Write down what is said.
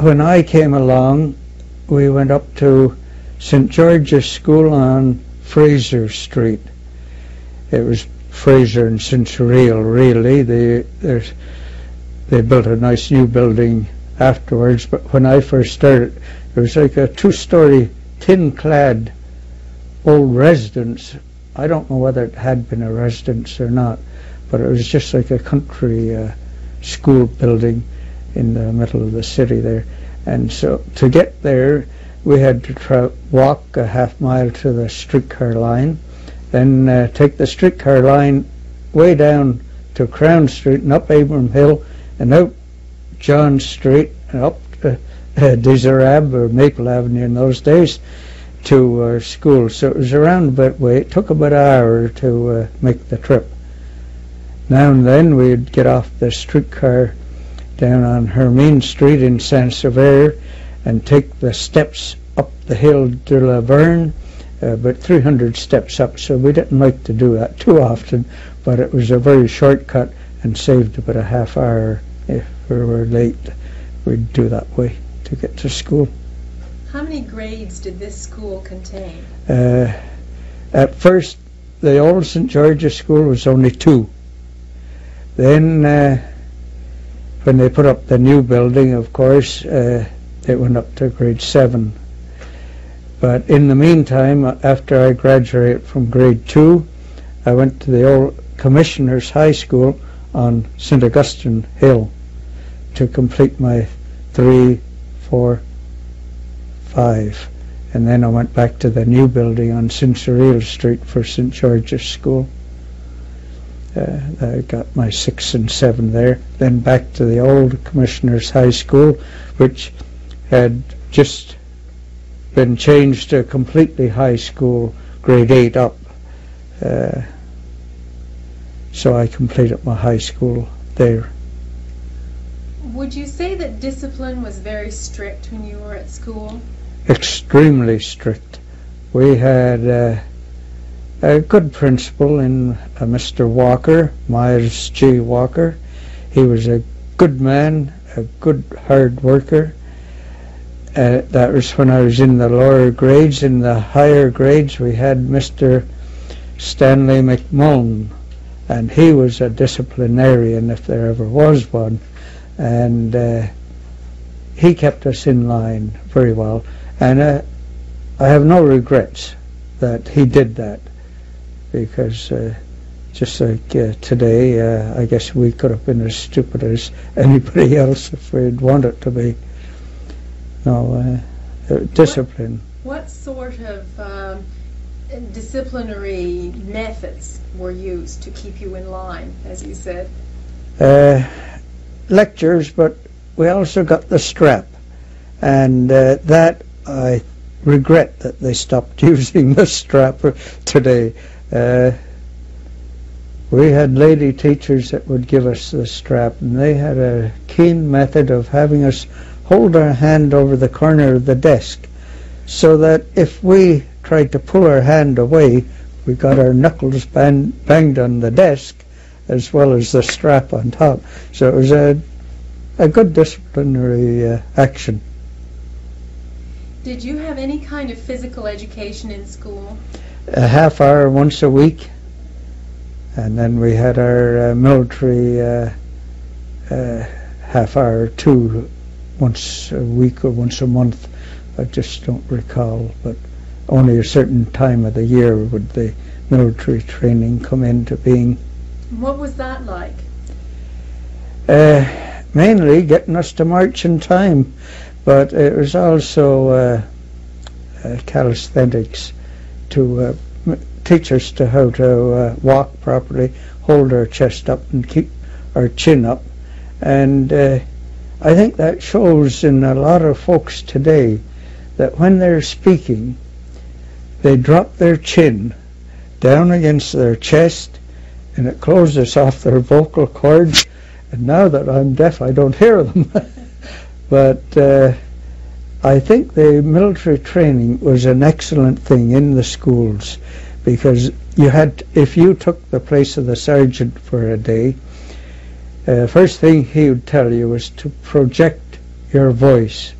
when I came along, we went up to St. George's School on Fraser Street. It was Fraser and Centurial, really. They built a nice new building afterwards, but when I first started, it was like a two-story, tin-clad old residence. I don't know whether it had been a residence or not, but it was just like a country school building in the middle of the city there. And so to get there, we had to walk a half mile to the streetcar line, then take the streetcar line way down to Crown Street and up Abram Hill and out John Street and up Desirab or Maple Avenue in those days to our school. So it was a roundabout way. It took about an hour to make the trip. Now and then we'd get off the streetcar down on Hermine Street in Saint-Sever and take the steps up the hill de la Verne, about 300 steps up, so we didn't like to do that too often, but it was a very shortcut and saved about a half hour. If we were late, we'd do that way to get to school. How many grades did this school contain? At first, the old St. George's School was only 2. Then, when they put up the new building, of course, it went up to grade 7. But in the meantime, after I graduated from grade 2, I went to the old Commissioners High School on St. Augustine Hill to complete my 3, 4, 5. And then I went back to the new building on Centurial Street for St. George's School. I got my 6 and 7 there. Then back to the old Commissioners High School, which had just been changed to a completely high school, grade 8 up. So I completed my high school there. Would you say that discipline was very strict when you were at school? Extremely strict. We had a good principal in Mr. Walker, Miles G. Walker. He was a good man, a good hard worker. That was when I was in the lower grades. In the higher grades we had Mr. Stanley McMullen, and he was a disciplinarian if there ever was one, and he kept us in line very well, and I have no regrets that he did that, because just like today, I guess we could have been as stupid as anybody else if we'd wanted to be. No, discipline. What sort of disciplinary methods were used to keep you in line, as you said? Lectures, but we also got the strap, and that I regret that they stopped using the strap today. We had lady teachers that would give us the strap, and they had a keen method of having us hold our hand over the corner of the desk, so that if we tried to pull our hand away, we got our knuckles banged on the desk as well as the strap on top. So it was a good disciplinary action. Did you have any kind of physical education in school? A half hour once a week, and then we had our military half hour too, once a week or once a month. I just don't recall, but only a certain time of the year would the military training come into being. What was that like? Mainly getting us to march in time, but it was also calisthenics to teach us to how to walk properly, hold our chest up and keep our chin up, and I think that shows in a lot of folks today that when they're speaking, they drop their chin down against their chest, and it closes off their vocal cords. And now that I'm deaf, I don't hear them. But I think the military training was an excellent thing in the schools, because you had, if you took the place of the sergeant for a day, first thing he would tell you was to project your voice.